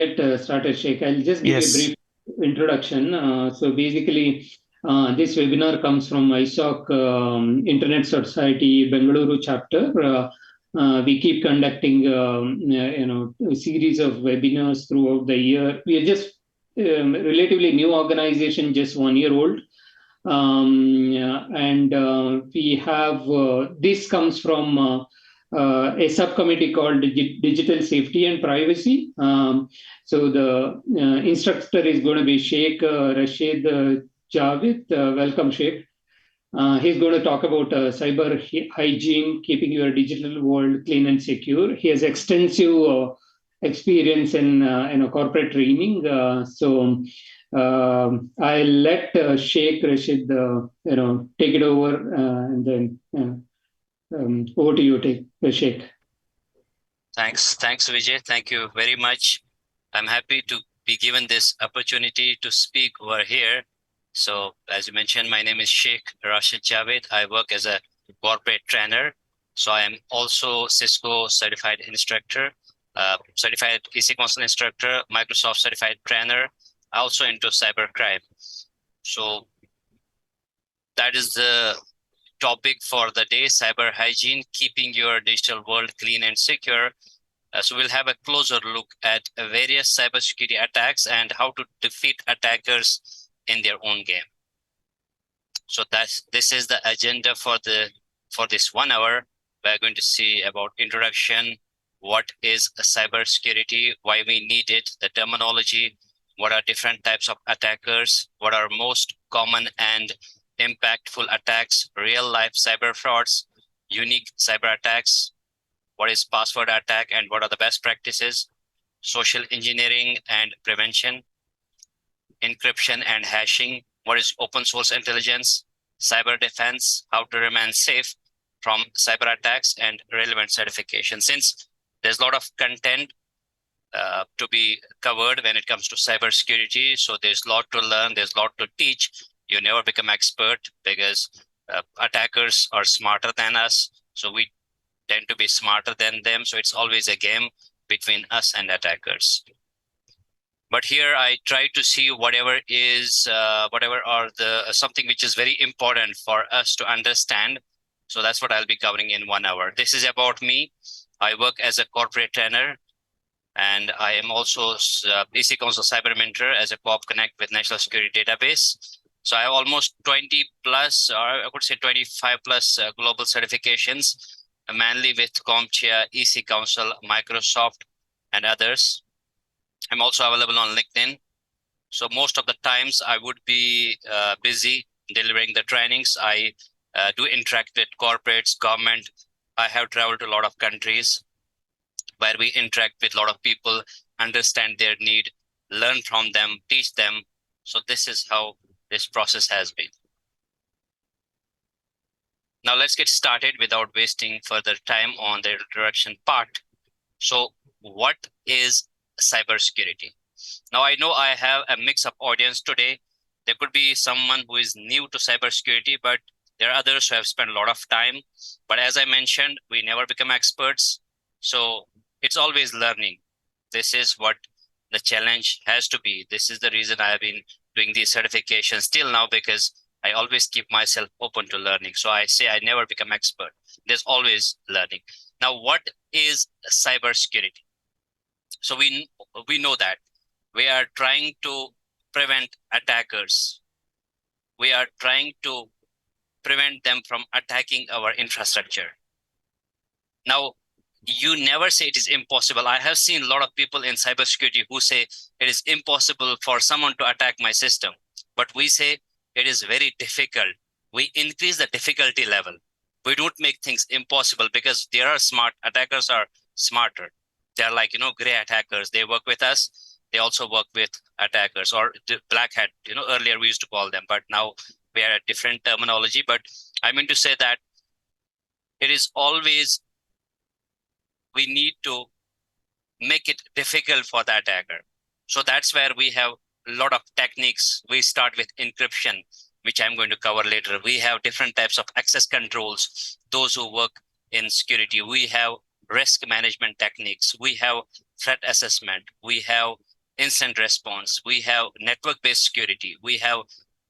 Get started, Sheikh. I'll just give you a Yes. brief introduction. So basically, this webinar comes from ISOC Internet Society Bengaluru chapter. We keep conducting, a series of webinars throughout the year. We are just relatively new organization, just 1 year old. And we have this comes from a subcommittee called Digital Safety and Privacy. So the instructor is going to be Sheikh Raashid Javid. Welcome, Sheikh. He's going to talk about cyber hygiene, keeping your digital world clean and secure. He has extensive experience in corporate training. I'll let Sheikh Rashid, take it over, and then over to you, Sheikh. Thanks, Vijay. Thank you very much. I'm happy to be given this opportunity to speak over here. So, as you mentioned, my name is Sheikh Raashid Javid. I work as a corporate trainer. So, I am also Cisco certified instructor, certified EC Council instructor, Microsoft certified trainer, also into cybercrime. So, that is the topic for the day: cyber hygiene, keeping your digital world clean and secure. So we'll have a closer look at various cybersecurity attacks and how to defeat attackers in their own game. So this is the agenda for this 1 hour. We're going to see about introduction, what is cybersecurity, why we need it, the terminology, what are different types of attackers, what are most common and impactful attacks, real life cyber frauds, unique cyber attacks, what is password attack and what are the best practices, social engineering and prevention, encryption and hashing, what is open source intelligence, cyber defense, how to remain safe from cyber attacks, and relevant certification. Since there's a lot of content to be covered when it comes to cybersecurity, so there's a lot to learn, there's a lot to teach. You never become expert because attackers are smarter than us, so we tend to be smarter than them. So it's always a game between us and attackers. But here I try to see whatever are the something which is very important for us to understand. So that's what I'll be covering in 1 hour. This is about me. I work as a corporate trainer, and I am also EC Council Cyber Mentor as a CopConnect with National Security Database. So I have almost 20 plus, or I would say 25 plus global certifications, mainly with CompTIA, EC Council, Microsoft, and others. I'm also available on LinkedIn. So most of the times I would be busy delivering the trainings. I do interact with corporates, government. I have traveled to a lot of countries where we interact with a lot of people, understand their need, learn from them, teach them. So this is how this process has been. Now let's get started without wasting further time on the introduction part. So what is cybersecurity? Now I know I have a mix-up audience today. There could be someone who is new to cybersecurity, but there are others who have spent a lot of time. But as I mentioned, we never become experts. So it's always learning. This is what the challenge has to be. This is the reason I have been doing these certifications till now, because I always keep myself open to learning. So I say I never become expert. There's always learning. Now, what is cybersecurity? So we know that we are trying to prevent attackers. We are trying to prevent them from attacking our infrastructure. Now, you never say it is impossible. I have seen a lot of people in cybersecurity who say it is impossible for someone to attack my system. But we say it is very difficult. We increase the difficulty level. We don't make things impossible because there are smart attackers are smarter. They're like, gray attackers. They work with us. They also work with attackers, or the black hat. Earlier we used to call them, but now we are a different terminology. But I mean to say that it is always, we need to make it difficult for the attacker. So that's where we have a lot of techniques. We start with encryption, which I'm going to cover later. We have different types of access controls, those who work in security. We have risk management techniques. We have threat assessment. We have instant response, we have network-based security, we have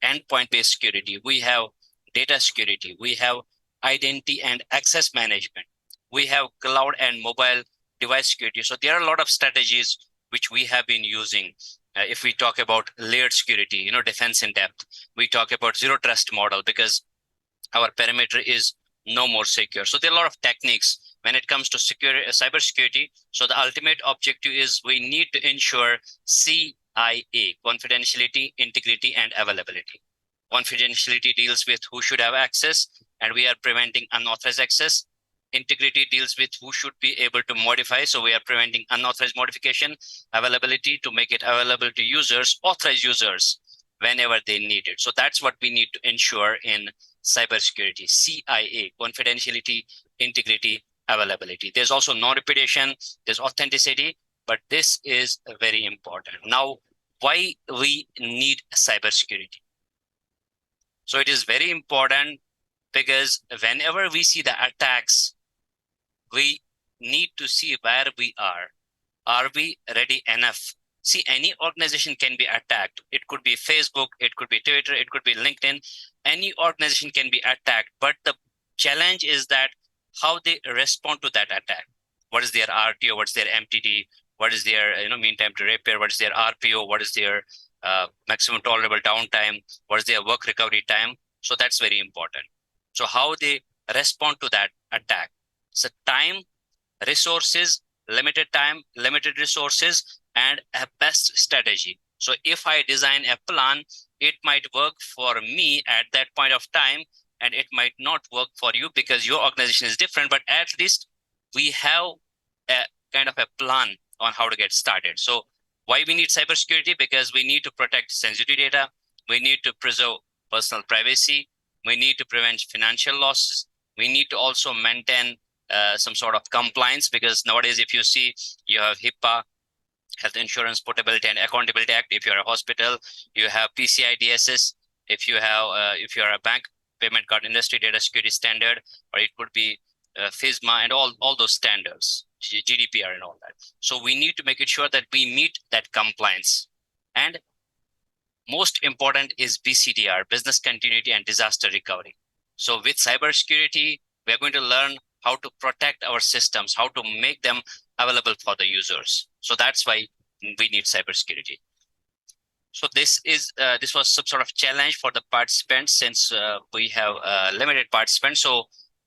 endpoint-based security, we have data security, we have identity and access management, we have cloud and mobile device security. So there are a lot of strategies which we have been using. If we talk about layered security, defense in depth, we talk about zero trust model because our perimeter is no more secure. So there are a lot of techniques when it comes to cybersecurity. So the ultimate objective is we need to ensure CIA, confidentiality, integrity, and availability. Confidentiality deals with who should have access, and we are preventing unauthorized access. Integrity deals with who should be able to modify, so we are preventing unauthorized modification. Availability, to make it available to users, authorized users, whenever they need it. So that's what we need to ensure in cybersecurity: CIA, confidentiality, integrity, availability. There's also non-repetition, there's authenticity, but this is very important. Now, why we need cybersecurity? So it is very important because whenever we see the attacks, we need to see where we are. Are we ready enough? See, any organization can be attacked. It could be Facebook, it could be Twitter, it could be LinkedIn. Any organization can be attacked, but the challenge is that how they respond to that attack. What is their RTO? What's their MTD? What is their mean time to repair? What is their RPO? What is their maximum tolerable downtime? What is their work recovery time? So that's very important. So how they respond to that attack. So time, resources, limited time, limited resources, and a best strategy. So if I design a plan, it might work for me at that point of time, and it might not work for you because your organization is different, but at least we have a kind of a plan on how to get started. So why we need cybersecurity? Because we need to protect sensitive data. We need to preserve personal privacy. We need to prevent financial losses. We need to also maintain some sort of compliance, because nowadays, if you see, you have HIPAA, Health Insurance Portability and Accountability Act. If you're a hospital, you have PCI DSS. If you have, if you're a bank, Payment Card Industry Data Security Standard, or it could be FISMA and all those standards, GDPR and all that. So we need to make it sure that we meet that compliance. And most important is BCDR, Business Continuity and Disaster Recovery. So with cybersecurity, we're going to learn how to protect our systems, how to make them available for the users. So that's why we need cybersecurity. So this was some sort of challenge for the participants, since we have limited participants. So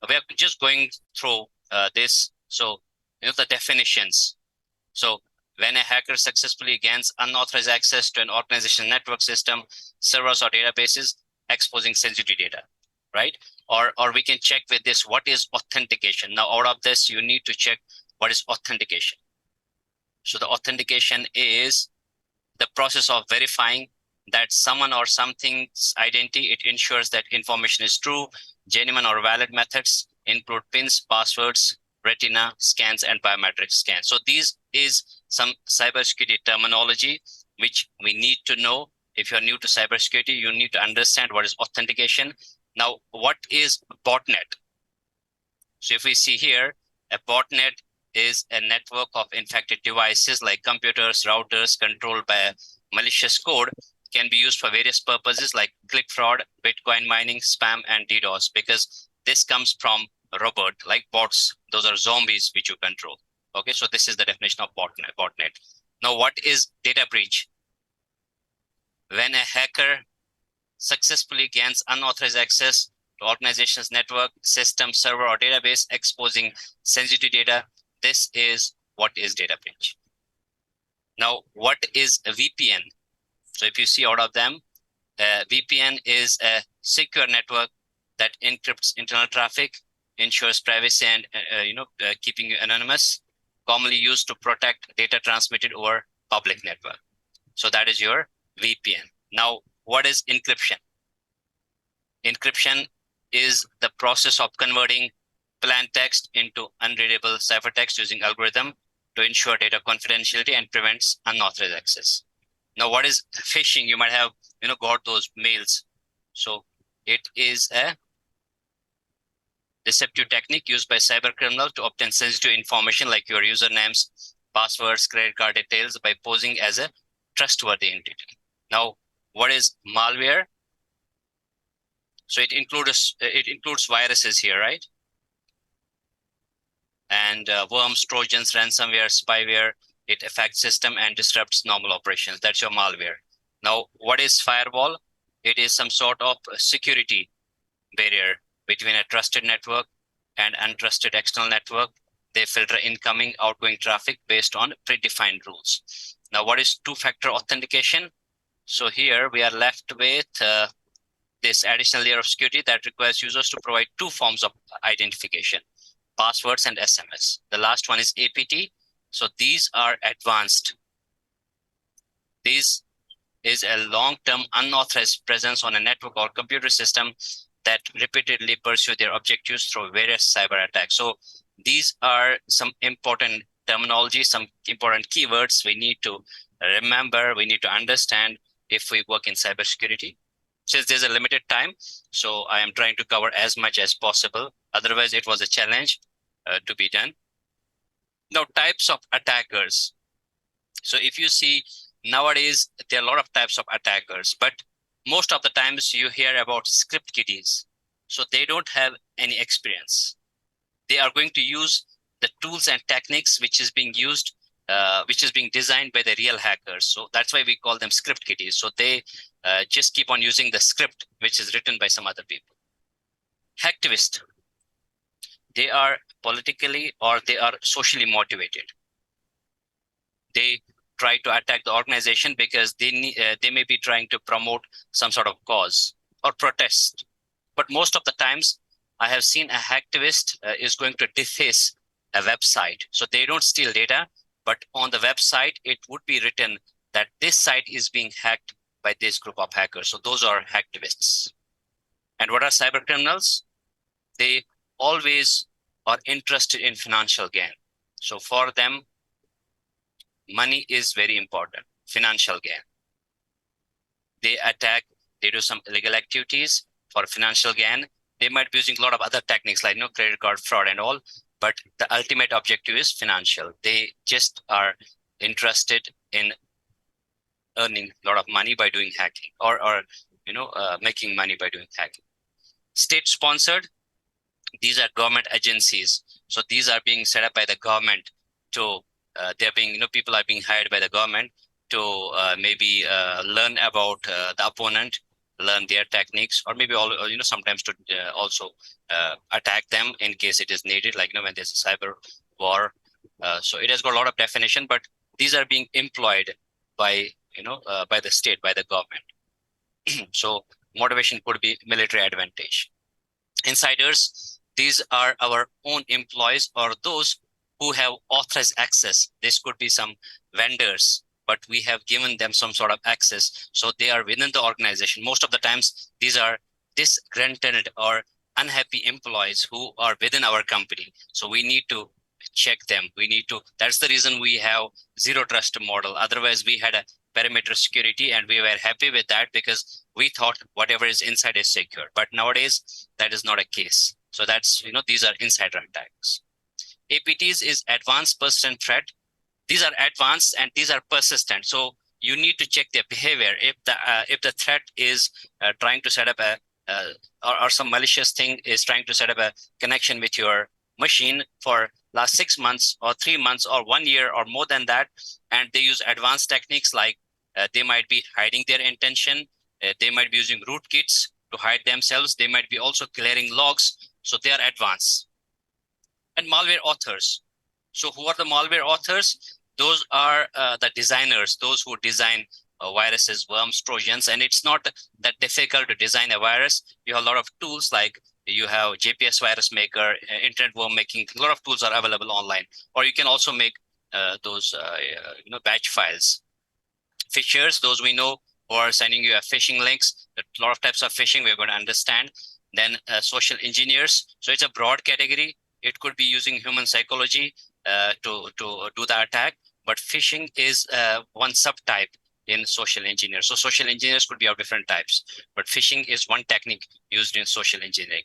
we are just going through this. So the definitions. So when a hacker successfully gains unauthorized access to an organization's network system, servers or databases, exposing sensitive data, right? Or we can check with this, what is authentication? Now, out of this, you need to check what is authentication. So the authentication is the process of verifying that someone or something's identity. It ensures that information is true, genuine or valid. Methods include pins, passwords, retina scans, and biometric scans. So these is some cybersecurity terminology which we need to know. If you're new to cybersecurity, you need to understand what is authentication. Now, what is botnet? So if we see here, a botnet is a network of infected devices like computers, routers controlled by a malicious code, can be used for various purposes like click fraud, Bitcoin mining, spam, and DDoS, because this comes from robot, like bots. Those are zombies which you control. Okay, so this is the definition of botnet. Now, what is data breach? When a hacker successfully gains unauthorized access to organization's network, system, server, or database, exposing sensitive data, this is what is data breach. Now, what is a VPN? So if you see out of them, VPN is a secure network that encrypts internal traffic, ensures privacy, and keeping you anonymous, commonly used to protect data transmitted over public network. So that is your VPN. Now, what is encryption? Encryption is the process of converting plain text into unreadable ciphertext using algorithm to ensure data confidentiality and prevents unauthorized access. Now, what is phishing? You might have got those mails. So it is a deceptive technique used by cyber criminals to obtain sensitive information like your usernames, passwords, credit card details by posing as a trustworthy entity. Now, what is malware? So it includes viruses here, right? And worms, trojans, ransomware, spyware. It affects system and disrupts normal operations. That's your malware. Now, what is firewall? It is some sort of security barrier between a trusted network and untrusted external network. They filter incoming, outgoing traffic based on predefined rules. Now, what is two-factor authentication? So here we are left with this additional layer of security that requires users to provide two forms of identification: passwords and SMS. The last one is APT. So these are advanced. This is a long-term unauthorized presence on a network or computer system that repeatedly pursue their objectives through various cyber attacks. So these are some important terminology, some important keywords we need to remember, we need to understand if we work in cybersecurity. Since there's a limited time, so I am trying to cover as much as possible. Otherwise, it was a challenge to be done. Now, types of attackers. So if you see nowadays, there are a lot of types of attackers, but most of the times you hear about script kiddies. So they don't have any experience. They are going to use the tools and techniques which is being used, which is being designed by the real hackers. So that's why we call them script kiddies. So they just keep on using the script which is written by some other people. Hacktivists. They are politically or they are socially motivated. They try to attack the organization because they may be trying to promote some sort of cause or protest. But most of the times, I have seen a hacktivist is going to deface a website. So they don't steal data, but on the website, it would be written that this site is being hacked by this group of hackers. So those are hacktivists. And what are cyber criminals? They always are interested in financial gain. So for them, money is very important, financial gain. They attack, they do some illegal activities for financial gain. They might be using a lot of other techniques like credit card fraud and all, but the ultimate objective is financial. They just are interested in earning a lot of money by doing hacking or making money by doing hacking. State-sponsored, these are government agencies. So these are being set up by the government to, they're being, people are being hired by the government to maybe learn about the opponent, learn their techniques, or maybe all, sometimes to also attack them in case it is needed, like, when there's a cyber war. So it has got a lot of definition, but these are being employed by, by the state, by the government. So motivation could be military advantage. Insiders, these are our own employees or those who have authorized access. This could be some vendors, but we have given them some sort of access. So they are within the organization. Most of the times, these are disgruntled or unhappy employees who are within our company. So we need to check them. That's the reason we have zero trust model. Otherwise, we had a perimeter security and we were happy with that because we thought whatever is inside is secure. But nowadays, that is not a case. So that's, these are insider attacks. APTs is advanced persistent threat. These are advanced and these are persistent. So you need to check their behavior. If the threat is trying to set up or some malicious thing is trying to set up a connection with your machine for last 6 months or 3 months or 1 year or more than that, and they use advanced techniques like they might be hiding their intention. They might be using rootkits to hide themselves. They might be also clearing logs. So they are advanced. And malware authors. So who are the malware authors? Those are the designers, those who design viruses, worms, trojans. And it's not that difficult to design a virus. You have a lot of tools like you have JPS virus maker, internet worm making. A lot of tools are available online. Or you can also make those batch files. Phishers, those we know, who are sending you a phishing links. A lot of types of phishing we're going to understand. Then social engineers. So it's a broad category. It could be using human psychology to do the attack, but phishing is one subtype in social engineers. So social engineers could be of different types, but phishing is one technique used in social engineering.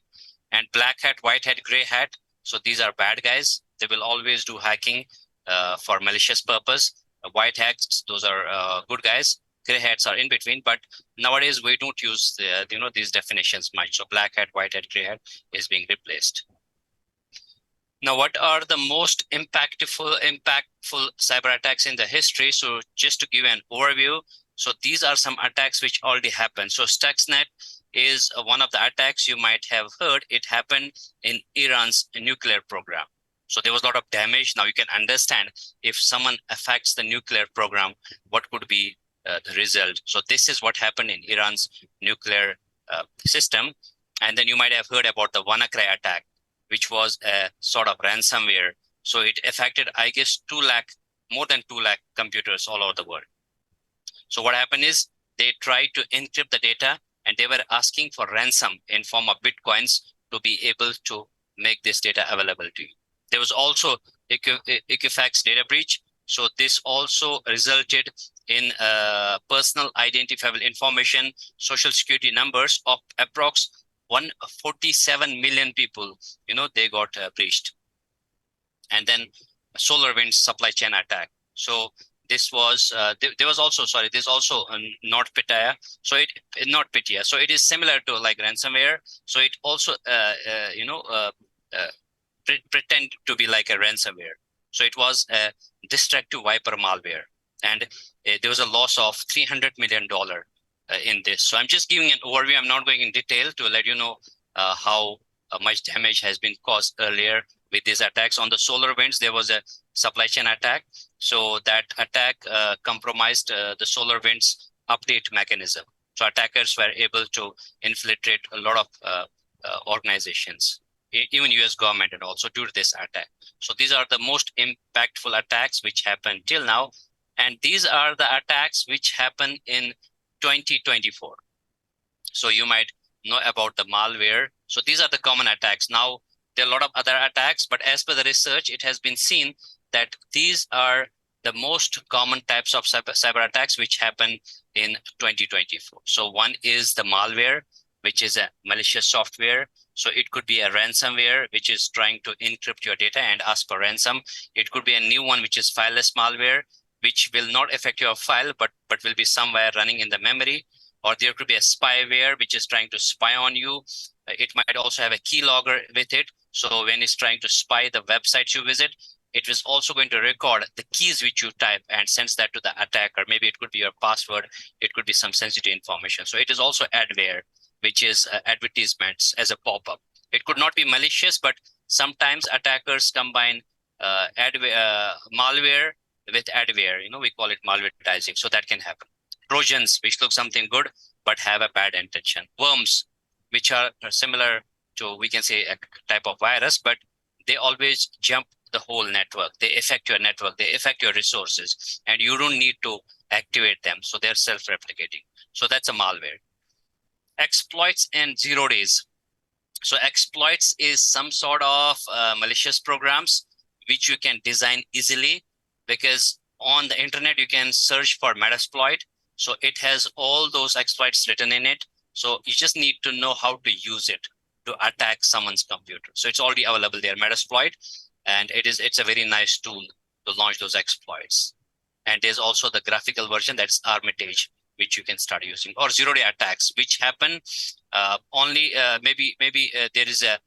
And black hat, white hat, gray hat. So these are bad guys. They will always do hacking for malicious purpose. White hats, those are good guys. Gray hats are in between, but nowadays we don't use these definitions much. So black hat, white hat, gray hat is being replaced. Now, what are the most impactful cyber attacks in the history? So just to give an overview, so these are some attacks which already happened. So Stuxnet is one of the attacks you might have heard. It happened in Iran's nuclear program. So there was a lot of damage. Now you can understand if someone affects the nuclear program, what could be the result. So this is what happened in Iran's nuclear system. And then you might have heard about the WannaCry attack, which was a sort of ransomware. So it affected, I guess, more than 2 lakh computers all over the world. So what happened is they tried to encrypt the data and they were asking for ransom in form of Bitcoins to be able to make this data available to you. There was also Equifax data breach. So this also resulted in personal identifiable information, social security numbers of approx 147 million people, they got breached. And then SolarWinds supply chain attack. So this was, there was also, there's also NotPetya. So NotPetya. So it is similar to like ransomware. So it also, pretend to be like a ransomware. So it was a destructive wiper malware. And there was a loss of $300 million in this. So I'm just giving an overview. I'm not going in detail to let you know how much damage has been caused earlier with these attacks. On the SolarWinds, there was a supply chain attack. So that attack compromised the SolarWinds update mechanism. So attackers were able to infiltrate a lot of organizations, even US government, and also due to this attack. So these are the most impactful attacks which happened till now. And these are the attacks which happen in 2024. So you might know about the malware. So these are the common attacks. Now, there are a lot of other attacks, but as per the research, it has been seen that these are the most common types of cyber attacks which happen in 2024. So one is the malware, which is a malicious software. So it could be a ransomware, which is trying to encrypt your data and ask for ransom. It could be a new one, which is fileless malware, which will not affect your file, but will be somewhere running in the memory. Or there could be a spyware, which is trying to spy on you. It might also have a keylogger with it. So when it's trying to spy the websites you visit, it is also going to record the keys which you type and sends that to the attacker. Maybe it could be your password. It could be some sensitive information. So it is also adware, which is advertisements as a pop-up. It could not be malicious, but sometimes attackers combine malware with adware. We call it malvertising. So that can happen. Trojans, which look something good, but have a bad intention. Worms, which are similar to, we can say, a type of virus, but they always jump the whole network. They affect your network. They affect your resources, and you don't need to activate them. So they're self-replicating. So that's a malware. Exploits and 0 days. So exploits is some sort of malicious programs which you can design easily, because on the internet, you can search for Metasploit. So it has all those exploits written in it. So you just need to know how to use it to attack someone's computer. So it's already available there, Metasploit, and it's a very nice tool to launch those exploits. And there's also the graphical version, that's Armitage, which you can start using, or 0-day attacks, which happen only maybe there is a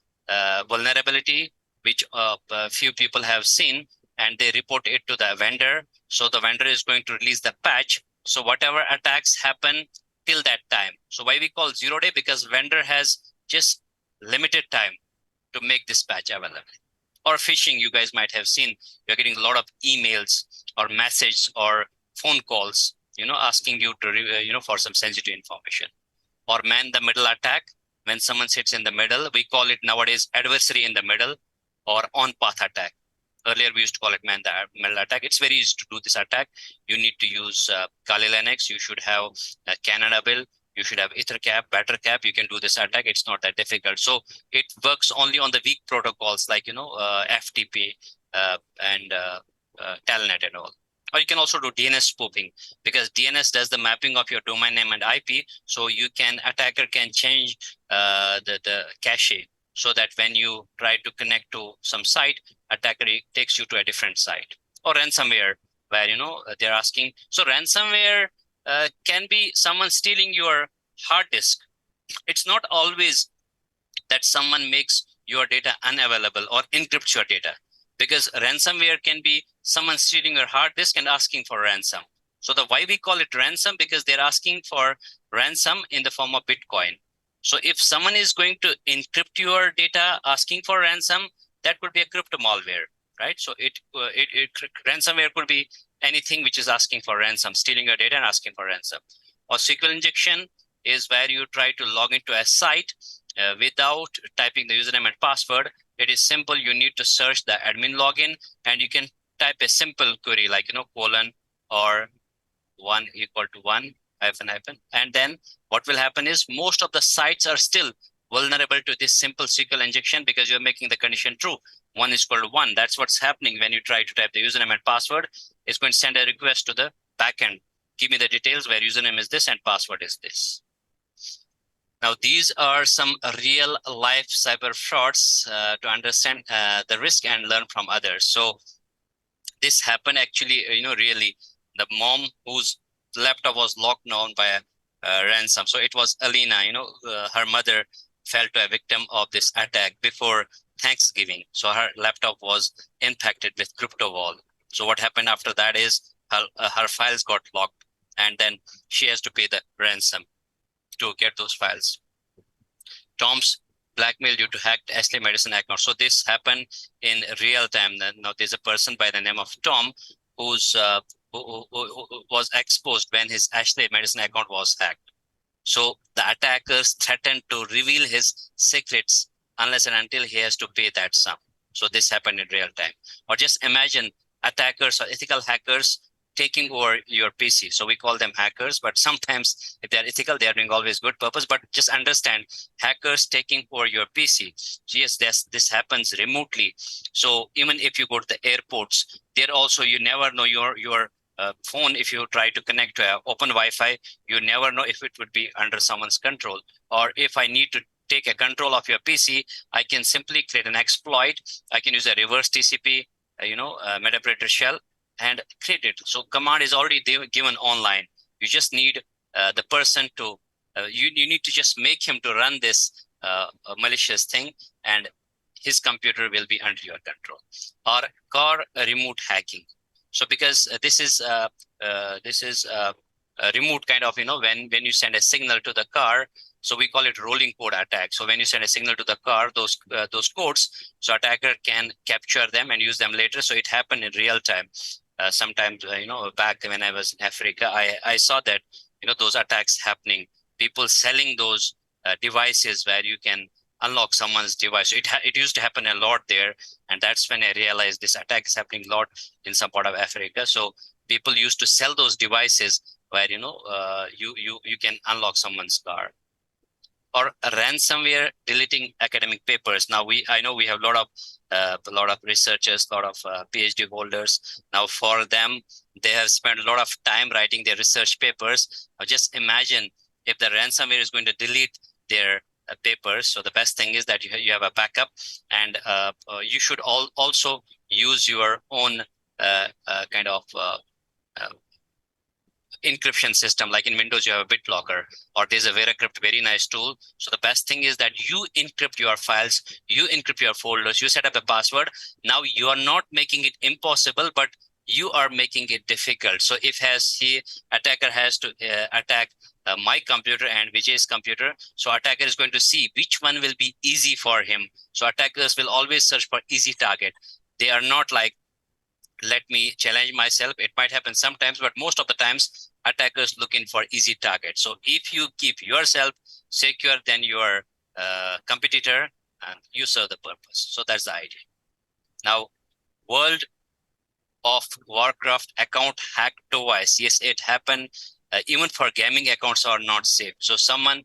vulnerability which few people have seen, and they report it to the vendor. So the vendor is going to release the patch. So whatever attacks happen till that time. So why we call 0-day? Because vendor has just limited time to make this patch available. Or phishing, you guys might have seen, you're getting a lot of emails or messages or phone calls, asking you to, for some sensitive information. Or man-the-middle attack, when someone sits in the middle, we call it nowadays adversary in the middle, or on-path attack. Earlier, we used to call it man-the-middle attack. It's very easy to do this attack. You need to use Kali Linux. You should have a Canada build. You should have EtherCap, BetterCap. You can do this attack. It's not that difficult. So it works only on the weak protocols like, FTP and Telnet and all. Or you can also do DNS spoofing, because DNS does the mapping of your domain name and IP. So attacker can change the cache, so that when you try to connect to some site, attacker takes you to a different site. Or ransomware, where, they're asking. So ransomware can be someone stealing your hard disk. It's not always that someone makes your data unavailable or encrypts your data, because ransomware can be someone stealing your hard disk and asking for ransom. So why we call it ransom, because they're asking for ransom in the form of Bitcoin. So if someone is going to encrypt your data asking for ransom, that could be a crypto malware, right? So ransomware could be anything which is asking for ransom, stealing your data and asking for ransom. Or SQL injection is where you try to log into a site without typing the username and password. It is simple. You need to search the admin login, and you can type a simple query like, colon or 1 equal to 1 hyphen hyphen. And then what will happen is most of the sites are still vulnerable to this simple SQL injection, because you're making the condition true. 1 is equal to 1. That's what's happening when you try to type the username and password. It's going to send a request to the backend. Give me the details where username is this and password is this. Now, these are some real life cyber frauds to understand the risk and learn from others. So this happened actually, really, the mom whose laptop was locked down by a ransom. So it was Alina, her mother fell to a victim of this attack before Thanksgiving. So her laptop was infected with CryptoWall. So what happened after that is her files got locked, and then she has to pay the ransom to get those files. Tom's blackmailed you to hack the Ashley Madison account. So this happened in real time. Now there's a person by the name of Tom who was exposed when his Ashley Madison account was hacked. So the attackers threatened to reveal his secrets unless and until he has to pay that sum. So this happened in real time. Or just imagine attackers or ethical hackers taking over your PC. So we call them hackers, but sometimes if they're ethical, they're doing always good purpose. But just understand, hackers taking over your PC. Yes, this happens remotely. So even if you go to the airports, there also, you never know your phone, if you try to connect to an open Wi-Fi, you never know if it would be under someone's control. Or if I need to take a control of your PC, I can simply create an exploit. I can use a reverse TCP, MODERATOR shell, and create it. So command is already given online. You just need the person to, you need to just make him to run this malicious thing, and his computer will be under your control. Or car remote hacking. So because this is a remote kind of, when you send a signal to the car, so we call it rolling code attack. So when you send a signal to the car, those codes, so attacker can capture them and use them later. So it happened in real time. Sometimes, back when I was in Africa, I saw that, those attacks happening, people selling those devices where you can unlock someone's device. So it used to happen a lot there. And that's when I realized this attack is happening a lot in some part of Africa. So people used to sell those devices where, you can unlock someone's car. Or a ransomware deleting academic papers. Now I know we have a lot of researchers, a lot of PhD holders. Now for them, they have spent a lot of time writing their research papers. Now just imagine if the ransomware is going to delete their papers. So the best thing is that you have a backup, and you should also use your own kind of encryption system. Like in Windows, you have a BitLocker, or there's a VeraCrypt, very nice tool. So the best thing is that you encrypt your files, you encrypt your folders, you set up a password. Now you are not making it impossible, but you are making it difficult. So if attacker has to attack my computer and Vijay's computer, so attacker is going to see which one will be easy for him. So attackers will always search for easy target. They are not like, let me challenge myself. It might happen sometimes, but most of the times attackers looking for easy targets. So if you keep yourself secure, then your competitor, and you serve the purpose. So that's the idea. Now, World of Warcraft account hacked twice. Yes, it happened. Even for gaming accounts are not safe. So someone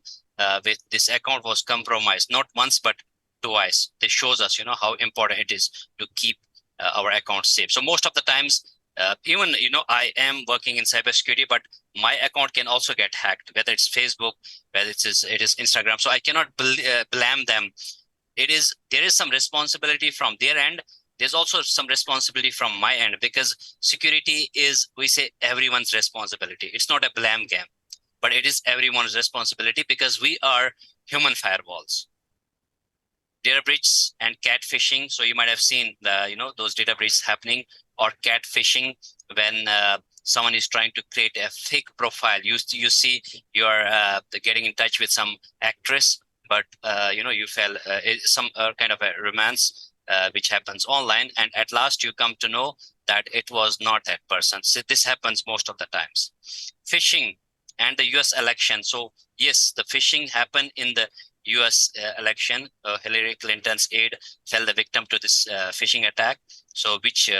with this account was compromised, not once, but twice. This shows us, how important it is to keep our accounts safe. So most of the times, even, I am working in cybersecurity, but my account can also get hacked, whether it's Facebook, whether it is Instagram. So I cannot blame them. There is some responsibility from their end, there's also some responsibility from my end, because security is, we say, everyone's responsibility. It's not a blame game, but it is everyone's responsibility, because we are human firewalls. Data breaches and catfishing. So you might have seen those data breaches happening, or catfishing, when someone is trying to create a fake profile. You see you're getting in touch with some actress, but you fell some kind of a romance which happens online, and at last you come to know that it was not that person. So this happens most of the times. Phishing and the US election. So yes, the phishing happened in the US election. Hillary Clinton's aide fell the victim to this phishing attack, so which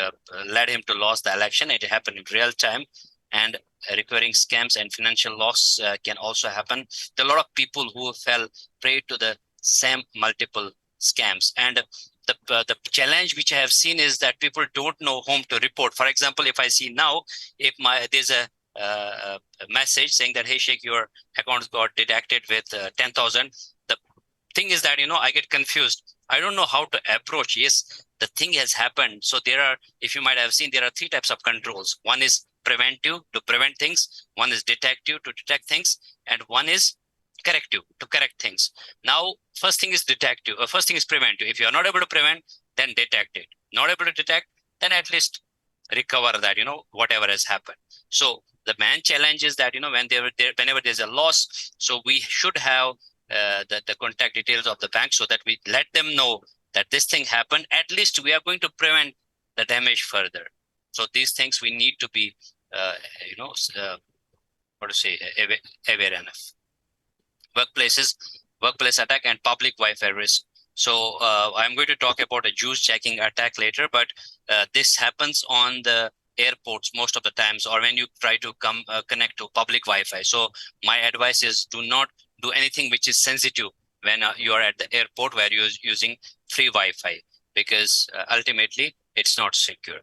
led him to lose the election. It happened in real time, and recurring scams and financial loss can also happen. There are a lot of people who fell prey to the same multiple scams, and the challenge which I have seen is that people don't know whom to report. For example, if I see now, if there's a message saying that, hey Sheikh, your account got detected with 10,000. The thing is that, I get confused. I don't know how to approach. Yes, the thing has happened. So there are, if you might have seen, there are 3 types of controls. One is preventive, to prevent things. One is detective, to detect things. And one is corrective, to correct things. Now, first thing is detective, or first thing is preventive. If you're not able to prevent, then detect it. Not able to detect, then at least recover that, whatever has happened. So the main challenge is that, whenever there's a loss, so we should have the contact details of the bank, so that we let them know that this thing happened. At least we are going to prevent the damage further. So these things we need to be, aware enough. Workplace attack and public Wi-Fi risk. So I'm going to talk about a juice checking attack later, but this happens on the airports most of the times, or when you try to connect to public Wi-Fi. So my advice is, do not do anything which is sensitive when you are at the airport where you're using free Wi-Fi, because ultimately it's not secure.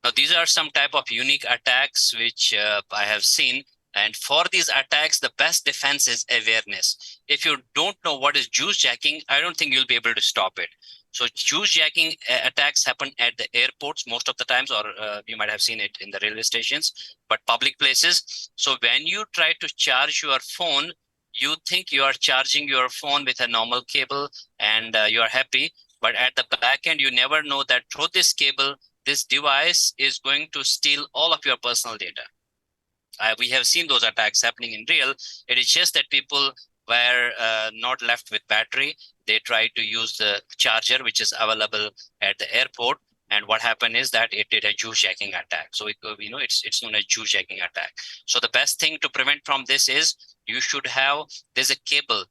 Now, these are some type of unique attacks which I have seen. And for these attacks, the best defense is awareness. If you don't know what is juice jacking, I don't think you'll be able to stop it. So juice jacking attacks happen at the airports most of the times, or you might have seen it in the railway stations, but public places. So when you try to charge your phone, you think you are charging your phone with a normal cable and you are happy. But at the back end, you never know that through this cable, this device is going to steal all of your personal data. We have seen those attacks happening in real. It is just that people were not left with battery. They tried to use the charger, which is available at the airport. And what happened is that it did a juice jacking attack. So it's known as juice jacking attack. So the best thing to prevent from this is, you should have, there's a cable,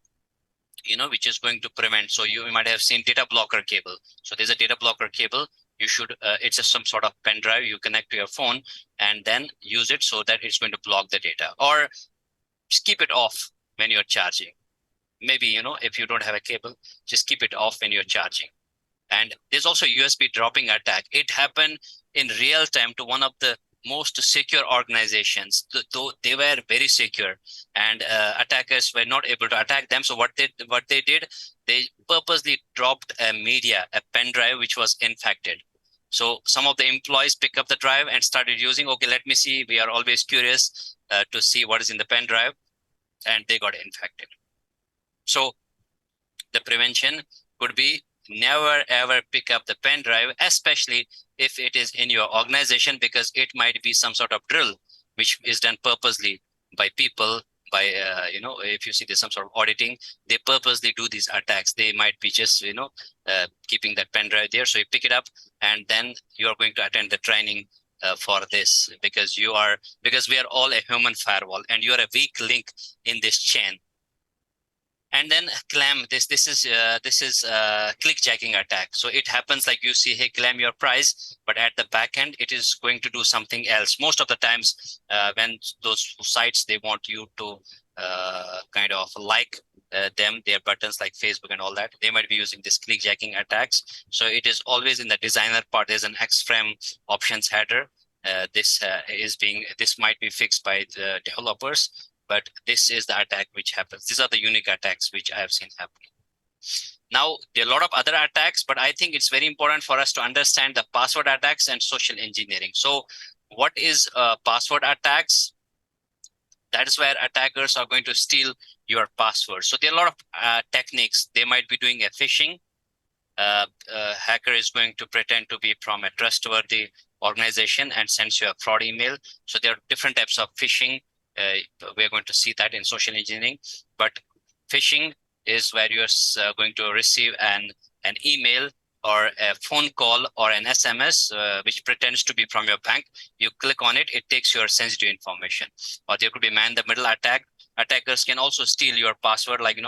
which is going to prevent. So you might have seen data blocker cable. So there's a data blocker cable. You should, it's some sort of pen drive you connect to your phone, and then use it so that it's going to block the data, or just keep it off when you're charging. Maybe, if you don't have a cable, just keep it off when you're charging. And there's also USB dropping attack. It happened in real time to one of the most secure organizations. Though they were very secure, and attackers were not able to attack them. So what they did, they purposely dropped a media, a pen drive, which was infected. So some of the employees pick up the drive and started using, okay, let me see. We are always curious to see what is in the pen drive, and they got infected. So the prevention could be, never ever pick up the pen drive, especially if it is in your organization, because it might be some sort of drill which is done purposely by people. By if you see there's some sort of auditing, they purposely do these attacks. They might be just keeping that pen drive there. So you pick it up, and then you are going to attend the training for this, because we are all a human firewall, and you are a weak link in this chain. And then claim, this is click jacking attack. So it happens like, you see, hey, claim your price, but at the back end, it is going to do something else. Most of the times when those sites, they want you to kind of like their buttons, like Facebook and all that, they might be using this click jacking attacks. So it is always in the designer part. There's an X-frame options header. This might be fixed by the developers, but this is the attack which happens. These are the unique attacks which I have seen happening. Now, there are a lot of other attacks, but I think it's very important for us to understand the password attacks and social engineering. So what is password attacks? That is where attackers are going to steal your password. So there are a lot of techniques. They might be doing a phishing. Hacker is going to pretend to be from a trustworthy organization and sends you a fraud email. So there are different types of phishing. We're going to see that in social engineering. But phishing is where you're going to receive an email or a phone call or an SMS which pretends to be from your bank. You click on it, it takes your sensitive information. Or there could be man-in-the-middle attack. Attackers can also steal your password, like,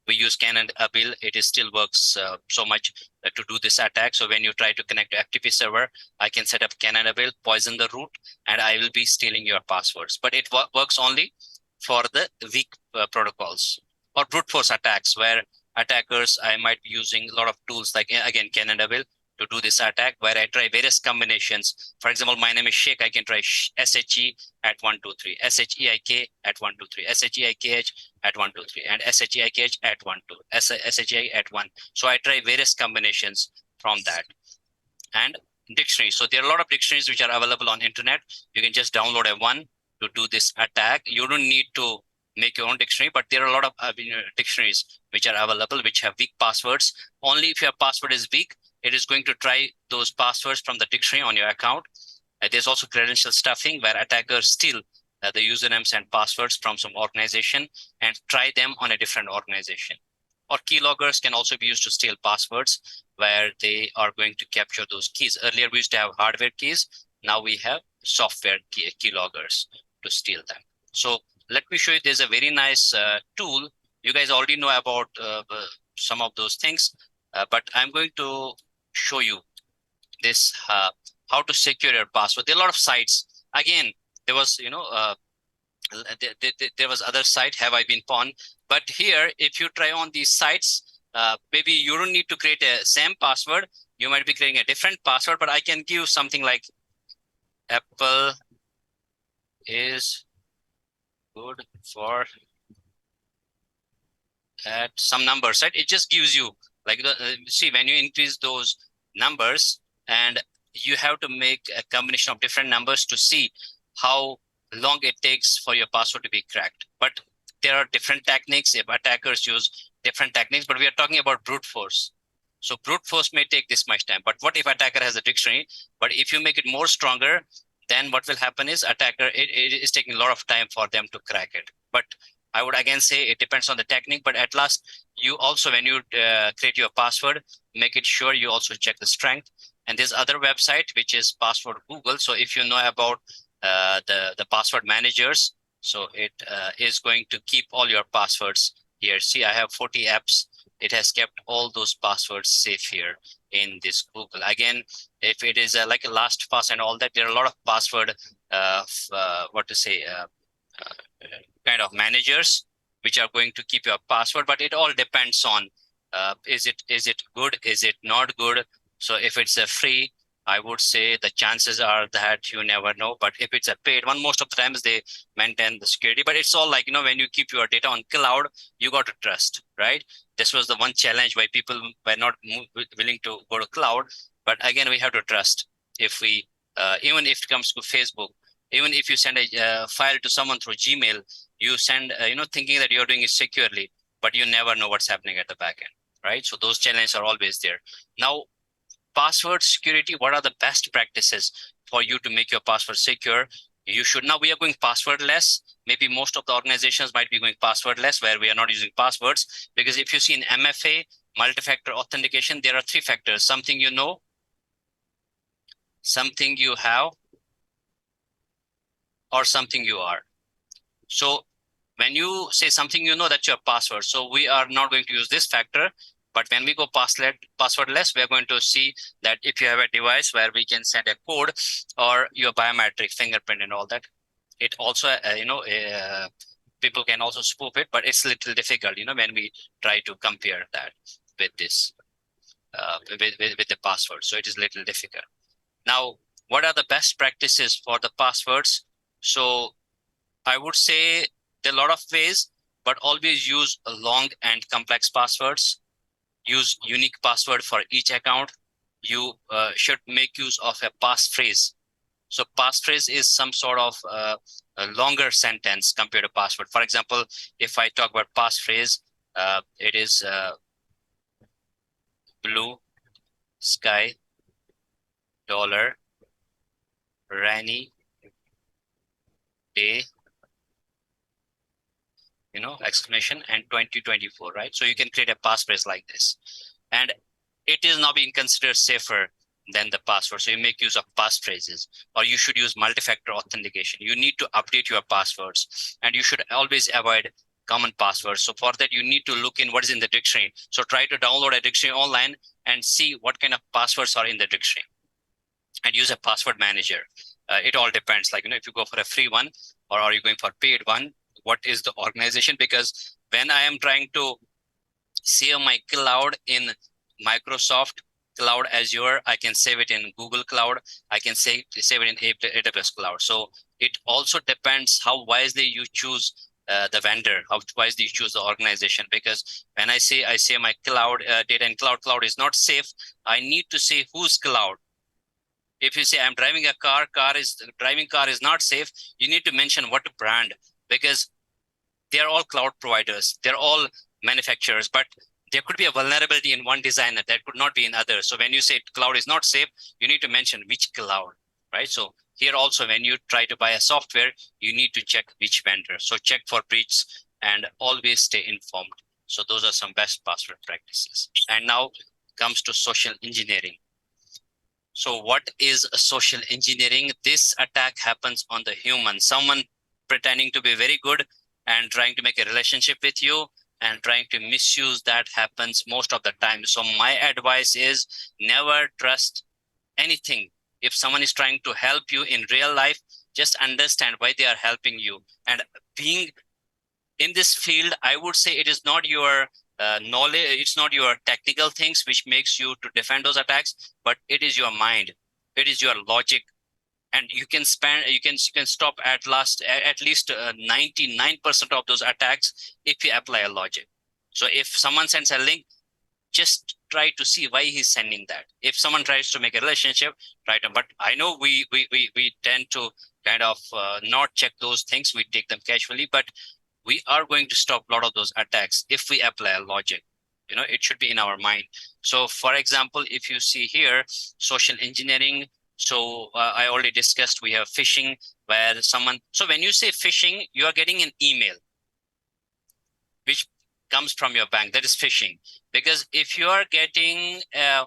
we use Canadabil. It still works so much to do this attack. So when you try to connect to FTP server, I can set up Canadabil, poison the root, and I will be stealing your passwords. But it works only for the weak protocols or brute force attacks, where attackers, I might be using a lot of tools like, again, Canadabil to do this attack, where I try various combinations. For example, my name is Sheikh. I can try SHE at 123, SHEIK at 123, SHEIKH at 123, and SHEIKH at 12, SHEI at 1. So I try various combinations from that. And dictionaries. So there are a lot of dictionaries which are available on internet. You can just download a one to do this attack. You don't need to make your own dictionary, but there are a lot of dictionaries which are available, which have weak passwords. Only if your password is weak, it is going to try those passwords from the dictionary on your account. There's also credential stuffing, where attackers steal the usernames and passwords from some organization and try them on a different organization. Or keyloggers can also be used to steal passwords, where they are going to capture those keys. Earlier, we used to have hardware keys. Now we have software keyloggers to steal them. So let me show you, there's a very nice tool. You guys already know about some of those things, but I'm going to show you this, how to secure your password. There are a lot of sites. Again, there was, there was other site, Have I Been Pawned? But here, if you try on these sites, maybe you don't need to create a same password. You might be creating a different password, but I can give something like Apple is good for at some numbers, right? It just gives you, like, see, when you increase those numbers, and you have to make a combination of different numbers to see how long it takes for your password to be cracked. But there are different techniques. If attackers use different techniques, but we are talking about brute force. So brute force may take this much time. But what if attacker has a dictionary? But if you make it more stronger, then what will happen is attacker, it is taking a lot of time for them to crack it. But I would again say it depends on the technique. But at last, you also, when you create your password, make it sure you also check the strength. And there's other website, which is Password Google. So if you know about the password managers, so it is going to keep all your passwords here. See, I have 40 apps. It has kept all those passwords safe here in this Google. Again, if it is like a LastPass and all that, there are a lot of password, kind of managers which are going to keep your password. But it all depends on is it good? Is it not good? So if it's a free, I would say the chances are that you never know. But if it's a paid one, most of the times they maintain the security. But it's all like, when you keep your data on cloud, you got to trust, right? This was the one challenge why people were not willing to go to cloud. But again, we have to trust. If we, even if it comes to Facebook, even if you send a file to someone through Gmail, you send, thinking that you're doing it securely, but you never know what's happening at the back end, right? So those challenges are always there. Now, password security, what are the best practices for you to make your password secure? You should, now we are going passwordless. Maybe most of the organizations might be going passwordless, where we are not using passwords. Because if you see in MFA, multi-factor authentication, there are 3 factors: something you know, something you have, or something you are. So when you say something you know, that's your password. So we are not going to use this factor. But when we go passwordless, we're going to see that if you have a device where we can send a code or your biometric fingerprint and all that, it also, people can also spoof it, but it's a little difficult, when we try to compare that with this, with the password. So it is a little difficult. Now, what are the best practices for the passwords? So I would say there are a lot of ways, but always use long and complex passwords. use unique password for each account. You should make use of a passphrase. So passphrase is some sort of a longer sentence compared to password. For example, if I talk about passphrase, it is blue sky, dollar, rainy day, exclamation, and 2024, right? So you can create a passphrase like this. And it is now being considered safer than the password. So you make use of passphrases, or you should use multi-factor authentication. You need to update your passwords, and you should always avoid common passwords. So for that, you need to look in what is in the dictionary. So try to download a dictionary online and see what kind of passwords are in the dictionary, and use a password manager. It all depends. Like, if you go for a free one, or are you going for paid one? What is the organization? Because when I am trying to save my cloud in Microsoft Cloud Azure, I can save it in Google Cloud. I can save it in AWS Cloud. So it also depends how wisely you choose the vendor, how wisely you choose the organization. Because when I say my cloud data in cloud is not safe, I need to say whose cloud. If you say I'm driving a car is not safe, you need to mention what brand, because they are all cloud providers. They're all manufacturers, but there could be a vulnerability in one designer that could not be in others. So when you say cloud is not safe, you need to mention which cloud, right? So here also, when you try to buy a software, you need to check which vendor. So check for breach and always stay informed. So those are some best password practices. And now comes to social engineering. So what is social engineering? This attack happens on the human, someone pretending to be very good and trying to make a relationship with you and trying to misuse. That happens most of the time. So my advice is never trust anything. If someone is trying to help you in real life, just understand why they are helping you. And being in this field, I would say it is not your knowledge, it's not your technical things which makes you to defend those attacks, but it is your mind, it is your logic. And you can stop at least 99% of those attacks if you apply a logic. So if someone sends a link, just try to see why he's sending that. If someone tries to make a relationship, right? But I know we tend to kind of not check those things. We take them casually, but we are going to stop a lot of those attacks if we apply a logic. It should be in our mind. So for example, if you see here, social engineering. So I already discussed, we have phishing, where so when you say phishing, you are getting an email which comes from your bank. That is phishing. Because if you are getting a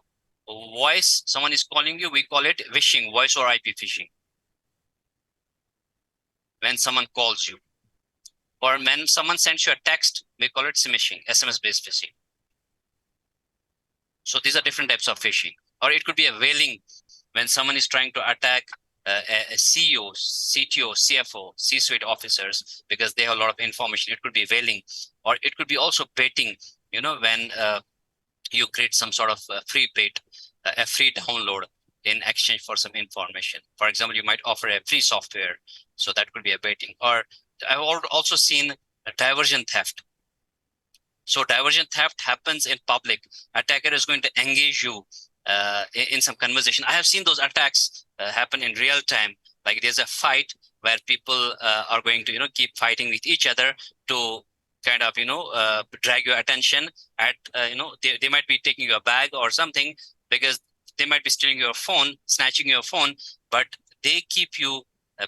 voice, someone is calling you, we call it phishing, voice or IP phishing. When someone calls you, or when someone sends you a text, we call it smishing, SMS-based phishing. So these are different types of phishing. Or it could be a whaling, when someone is trying to attack a CEO, CTO, CFO, C-suite officers, because they have a lot of information. It could be whaling, or it could be also baiting, when you create some sort of free bait, a free download in exchange for some information. For example, you might offer a free software. So that could be a baiting. Or I've also seen a diversion theft. So diversion theft happens in public. Attacker is going to engage you in some conversation. I have seen those attacks happen in real time. Like there's a fight where people are going to, keep fighting with each other to kind of, drag your attention at, they might be taking your bag or something, because they might be stealing your phone, snatching your phone, but they keep you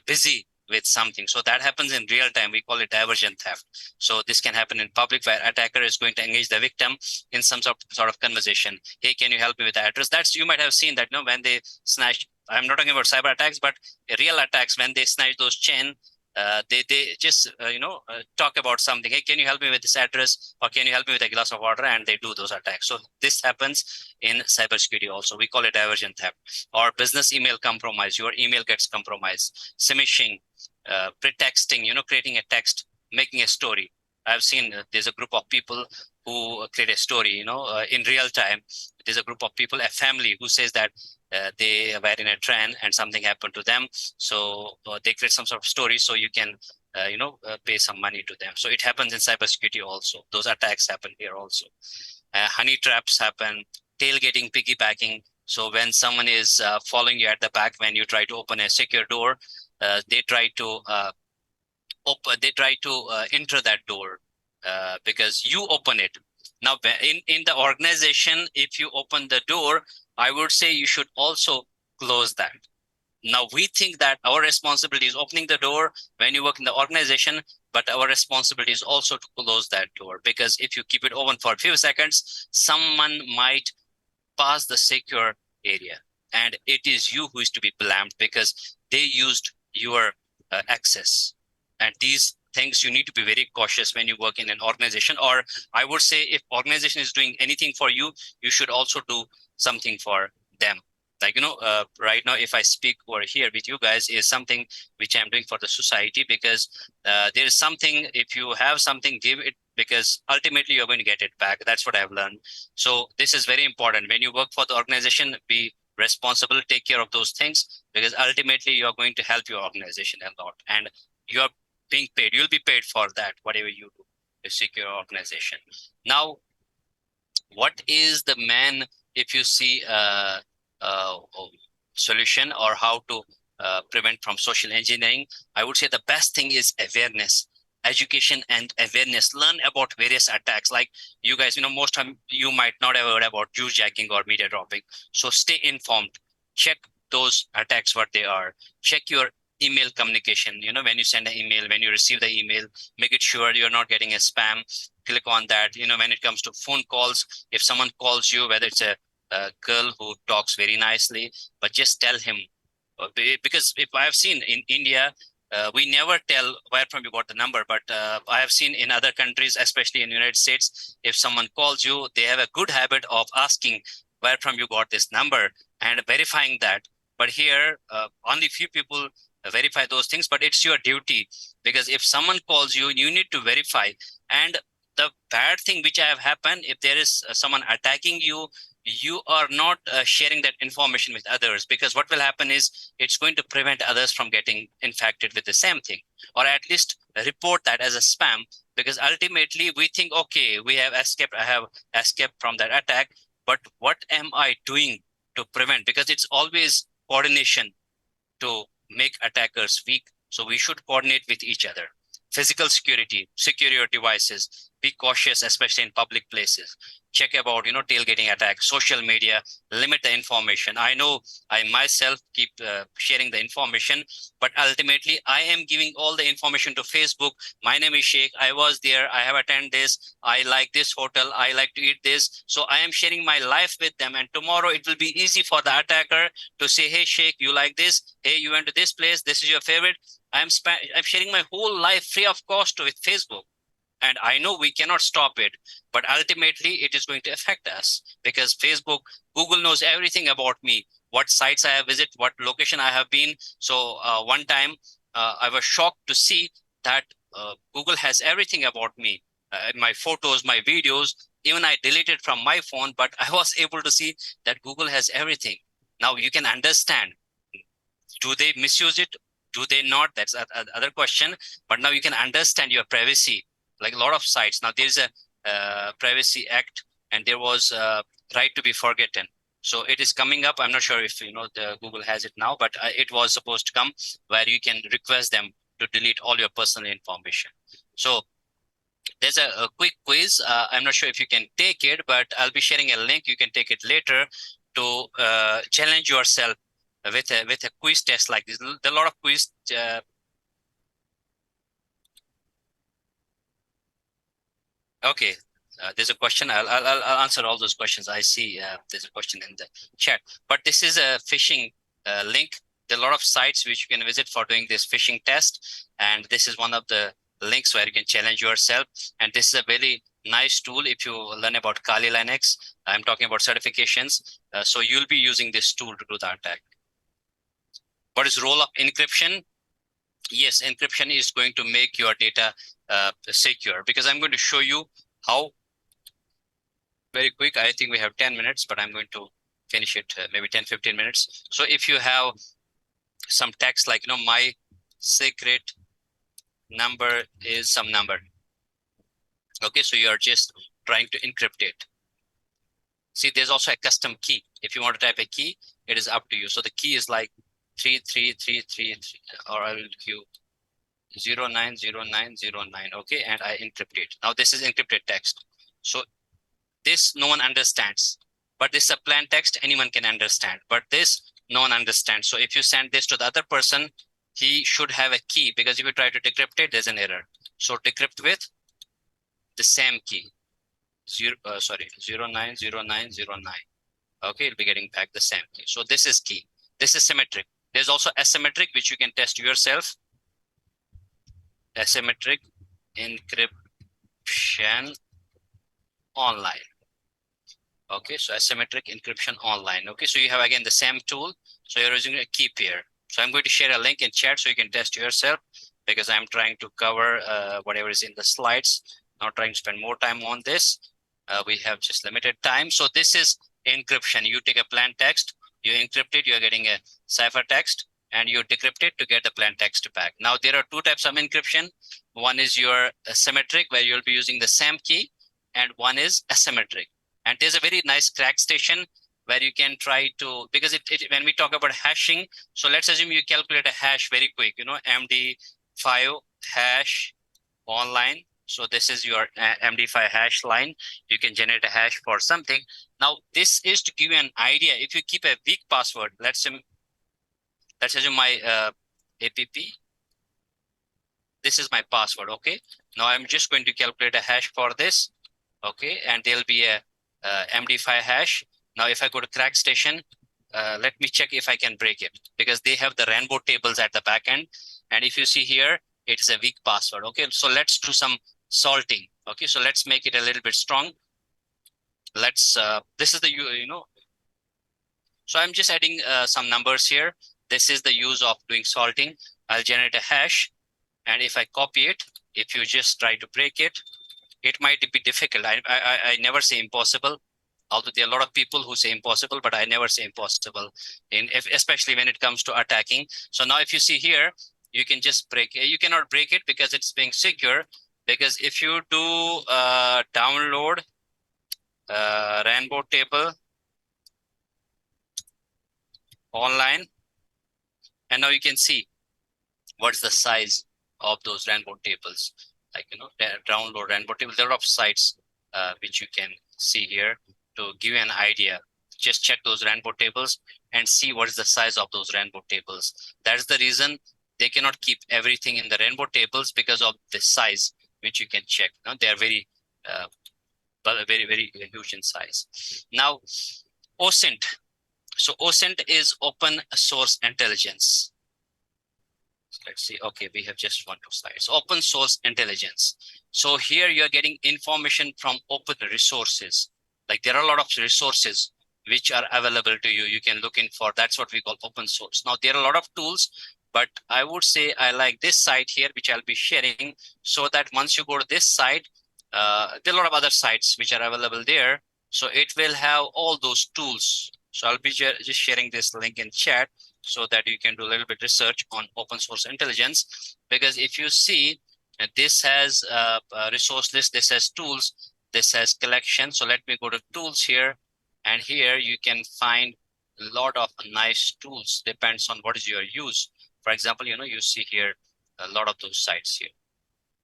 busy with something. So that happens in real time. We call it diversion theft. So this can happen in public, where attacker is going to engage the victim in some sort of conversation. Hey, can you help me with the address? That's, you might have seen that, when they snatch, I'm not talking about cyber attacks, but real attacks, when they snatch those chain, they just, talk about something. Hey, can you help me with this address? Or can you help me with a glass of water? And they do those attacks. So this happens in cybersecurity also. We call it diversion theft. Or business email compromise. Your email gets compromised. Smishing, pretexting, creating a text, making a story. I've seen there's a group of people who create a story, in real time. There's a group of people, a family, who says that they were in a train and something happened to them. So they create some sort of story. So you can pay some money to them. So it happens in cybersecurity also. Those attacks happen here also. Honey traps happen, tailgating, piggybacking. So when someone is following you at the back, when you try to open a secure door, they try to enter that door because you open it. Now, in the organization, if you open the door, I would say you should also close that. Now, we think that our responsibility is opening the door when you work in the organization, but our responsibility is also to close that door, because if you keep it open for a few seconds, someone might pass the secure area, and it is you who is to be blamed because they used your access. And these things you need to be very cautious when you work in an organization. Or I would say, if organization is doing anything for you, you should also do something for them. Like, right now, if I speak over here with you guys, is something which I'm doing for the society, because there is something, if you have something, give it, because ultimately you're going to get it back. That's what I've learned. So this is very important. When you work for the organization, be responsible, take care of those things, because ultimately you're going to help your organization a lot. And you're being paid. You'll be paid for that, whatever you do to secure your organization. Now, what is the if you see solution or how to prevent from social engineering, I would say the best thing is awareness, education and awareness. Learn about various attacks. Like you guys, most time you might not have heard about juice jacking or media dropping. So stay informed. Check those attacks, what they are. Check your email communication. When you send an email, when you receive the email, make it sure you're not getting a spam. Click on that. When it comes to phone calls, if someone calls you, whether it's a girl who talks very nicely, but just tell him, because if I have seen in India, we never tell where from you got the number, but I have seen in other countries, especially in the United States, if someone calls you, they have a good habit of asking where from you got this number and verifying that. But here, only few people verify those things, but it's your duty, because if someone calls you, you need to verify. And the bad thing which have happened, if there is someone attacking you, you are not sharing that information with others, because what will happen is it's going to prevent others from getting infected with the same thing, or at least report that as a spam, because ultimately we think, okay, I have escaped from that attack, but what am I doing to prevent? Because it's always coordination to make attackers weak. So we should coordinate with each other. Physical security, secure your devices, be cautious, especially in public places. Check about, tailgating attacks, social media, limit the information. I know I myself keep sharing the information, but ultimately I am giving all the information to Facebook. My name is Sheikh. I was there. I have attended this. I like this hotel. I like to eat this. So I am sharing my life with them. And tomorrow it will be easy for the attacker to say, hey, Sheikh, you like this? Hey, you went to this place. This is your favorite. I'm sharing my whole life free of cost with Facebook. And I know we cannot stop it, but ultimately it is going to affect us, because Facebook, Google knows everything about me, what sites I have visited, what location I have been. So one time I was shocked to see that Google has everything about me, my photos, my videos. Even I deleted from my phone, but I was able to see that Google has everything. Now you can understand, do they misuse it? Do they not? That's another question. But now you can understand your privacy. Like a lot of sites now, there's a Privacy Act, and there was right to be forgotten. So it is coming up. I'm not sure if the Google has it now, but it was supposed to come, where you can request them to delete all your personal information. So there's a quick quiz. I'm not sure if you can take it, but I'll be sharing a link. You can take it later to challenge yourself with a quiz test like this. There are a lot of quiz. Okay, there's a question. I'll answer all those questions. I see there's a question in the chat, but this is a phishing link. There are a lot of sites which you can visit for doing this phishing test, and this is one of the links where you can challenge yourself. And this is a very nice tool if you learn about Kali Linux. I'm talking about certifications. So you'll be using this tool to do the attack. What is role of encryption? Yes, encryption is going to make your data secure, because I'm going to show you how. Very quick. I think we have 10 minutes, but I'm going to finish it maybe 10-15 minutes. So if you have some text like my secret number is some number. Okay, so you are just trying to encrypt it. See, there's also a custom key. If you want to type a key, it is up to you. So the key is like 3333, or I will queue 090909. Okay, and I encrypt it. Now this is encrypted text. So this no one understands, but this is a plain text, anyone can understand, but this no one understands. So if you send this to the other person, he should have a key, because if you try to decrypt it, there's an error. So decrypt with the same key, 090909. Okay, you'll be getting back the same key. So this is key. This is symmetric. There's also asymmetric, which you can test yourself. Asymmetric encryption online. Okay, so asymmetric encryption online. Okay, so you have again the same tool. So you're using a key pair. So I'm going to share a link in chat so you can test yourself, because I'm trying to cover whatever is in the slides, not trying to spend more time on this. We have just limited time. So this is encryption. You take a plain text, you encrypt it, you're getting a ciphertext, and you decrypt it to get the plain text back. Now there are two types of encryption. One is your symmetric, where you'll be using the same key, and one is asymmetric. And there's a very nice crack station where you can try to, because when we talk about hashing, so let's assume you calculate a hash very quick, MD5 hash online. So this is your MD5 hash line. You can generate a hash for something. Now this is to give you an idea. If you keep a weak password, let's assume my app. This is my password. Okay. Now I'm just going to calculate a hash for this. Okay, and there'll be a MD5 hash. Now if I go to crack station, let me check if I can break it, because they have the rainbow tables at the back end. And if you see here, it is a weak password. Okay, so let's do some salting. Okay, so let's make it a little bit strong. Let's this is the so I'm just adding some numbers here. This is the use of doing salting. I'll generate a hash, and if I copy it, if you just try to break it, it might be difficult. I never say impossible, although there are a lot of people who say impossible, but I never say impossible, especially when it comes to attacking. So now if you see here, you can just break it. You cannot break it because it's being secure, because if you do download rainbow table online, and now you can see what's the size of those rainbow tables. Like, download rainbow table. There are a lot of sites which you can see here to give you an idea. Just check those rainbow tables and see what is the size of those rainbow tables. That's the reason they cannot keep everything in the rainbow tables, because of the size, which you can check. They are very, very huge in size. Now, OSINT. So OSINT is open source intelligence. Let's see. Okay, we have just 1-2 slides. Open source intelligence. So here you're getting information from open resources. Like there are a lot of resources which are available to you. You can look in for, that's what we call open source. Now there are a lot of tools, but I would say I like this site here, which I'll be sharing, so that once you go to this site, there are a lot of other sites which are available there. So it will have all those tools. So I'll be just sharing this link in chat, so that you can do a little bit research on open source intelligence. Because if you see, this has a resource list, this has tools, this has collection. So let me go to tools here, and here you can find a lot of nice tools, depends on what is your use. For example, you see here a lot of those sites here.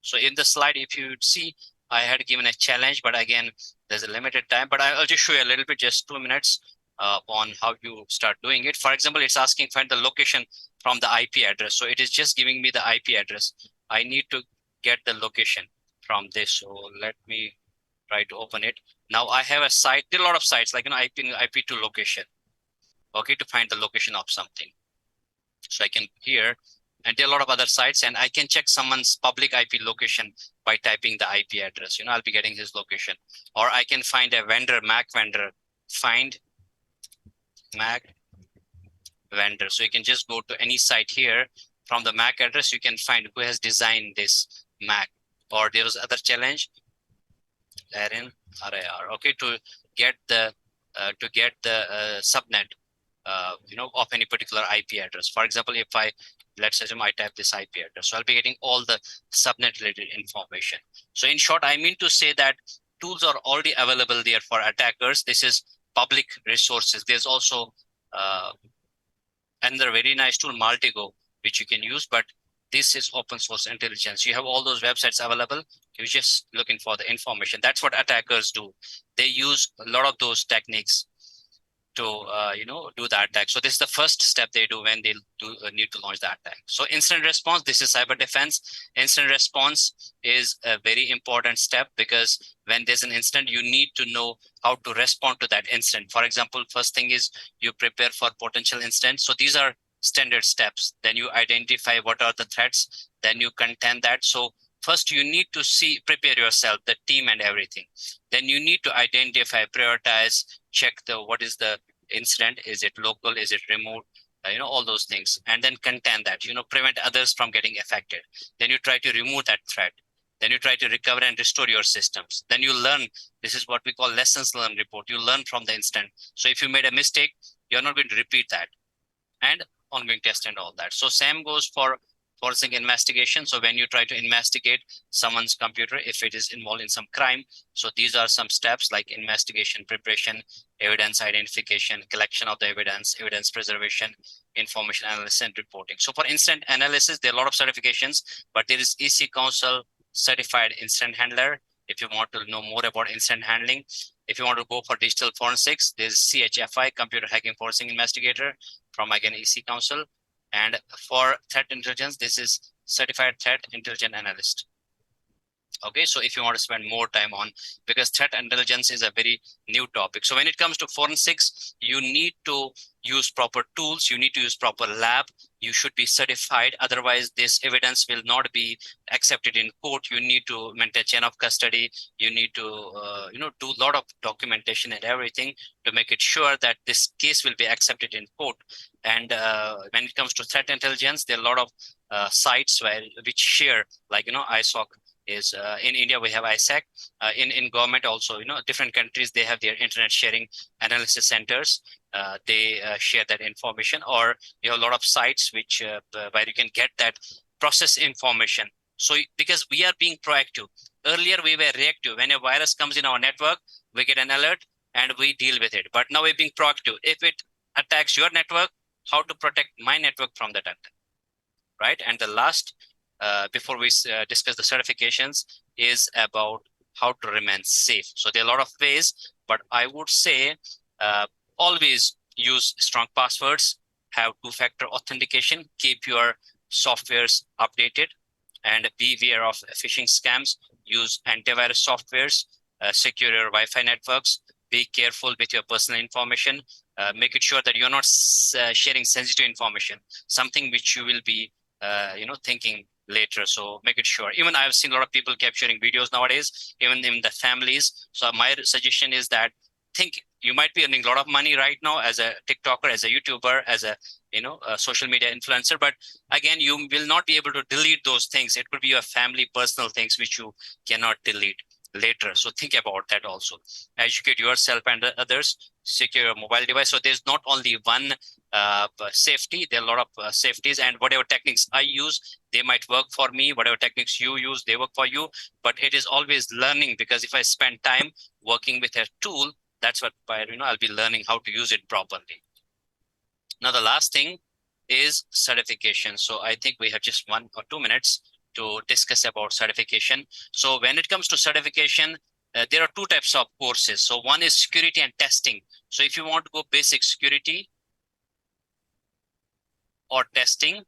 So in the slide, if you see, I had given a challenge, but again, there's a limited time, but I'll just show you a little bit, just 2 minutes. On how you start doing it. For example, it's asking find the location from the IP address. So it is just giving me the IP address. I need to get the location from this. So let me try to open it. Now I have a site, there are a lot of sites like IP to location. Okay, to find the location of something. So I can here, and there are a lot of other sites, and I can check someone's public IP location by typing the IP address. I'll be getting his location. Or I can find a vendor, Mac vendor, find Mac vendor. So you can just go to any site here. From the Mac address, you can find who has designed this Mac. Or there is other challenge, RAR. Okay, to get the subnet, of any particular IP address. For example, if I let's assume I type this IP address. So I'll be getting all the subnet related information. So in short, I mean to say that tools are already available there for attackers. This is public resources. There's also another very nice tool, Multigo, which you can use, but this is open source intelligence. You have all those websites available. You're just looking for the information. That's what attackers do. They use a lot of those techniques to do the attack. So this is the first step they do when they need to launch the attack. So incident response, this is cyber defense. Incident response is a very important step because when there's an incident, you need to know how to respond to that incident. For example, first thing is you prepare for potential incidents. So these are standard steps. Then you identify what are the threats. Then you contend that. So first you need to prepare yourself, the team and everything. Then you need to identify, prioritize, check what is the incident. Is it local? Is it remote? All those things. And then contend that, prevent others from getting affected. Then you try to remove that threat. Then you try to recover and restore your systems. Then you learn. This is what we call lessons learned report. You learn from the incident. So if you made a mistake, you're not going to repeat that. And ongoing test and all that. So same goes for forensic investigation. So when you try to investigate someone's computer, if it is involved in some crime, so these are some steps like investigation, preparation, evidence identification, collection of the evidence preservation, information analysis and reporting. So for incident analysis, there are a lot of certifications, but there is EC Council certified incident handler. If you want to know more about incident handling, if you want to go for digital forensics, there's CHFI, computer hacking forensic investigator from again EC Council. And for threat intelligence, this is certified threat intelligence analyst. Okay, so if you want to spend more time on, because threat intelligence is a very new topic. So when it comes to forensics, you need to use proper tools. You need to use proper lab. You should be certified. Otherwise, this evidence will not be accepted in court. You need to maintain chain of custody. You need to, do a lot of documentation and everything to make it sure that this case will be accepted in court. And when it comes to threat intelligence, there are a lot of sites which share, like, ISOC. Is in India we have ISAC, in government also, different countries, they have their internet sharing analysis centers. They share that information, or you have a lot of sites which where you can get that process information. So because we are being proactive, earlier we were reactive. When a virus comes in our network, we get an alert and we deal with it. But now we're being proactive. If it attacks your network, how to protect my network from that attack, right? And the last, before we discuss the certifications, is about how to remain safe. So there are a lot of ways, but I would say always use strong passwords, have two-factor authentication, keep your softwares updated, and be aware of phishing scams. Use antivirus softwares, secure your Wi-Fi networks, be careful with your personal information, make it sure that you're not sharing sensitive information, something which you will be thinking later. So make it sure. Even I've seen a lot of people capturing videos nowadays, even in the families. So my suggestion is that you might be earning a lot of money right now as a TikToker, as a YouTuber, as a social media influencer. But again, you will not be able to delete those things. It could be your family personal things which you cannot delete later. So think about that also. Educate yourself and others. Secure your mobile device. So there's not only one safety, there are a lot of safeties, and whatever techniques I use, they might work for me. Whatever techniques you use, they work for you. But it is always learning, because if I spend time working with a tool, that's what I'll be learning how to use it properly. Now the last thing is certification. So I think we have just 1 or 2 minutes to discuss about certification. So when it comes to certification, there are 2 types of courses. So one is security and testing. So if you want to go basic security or testing,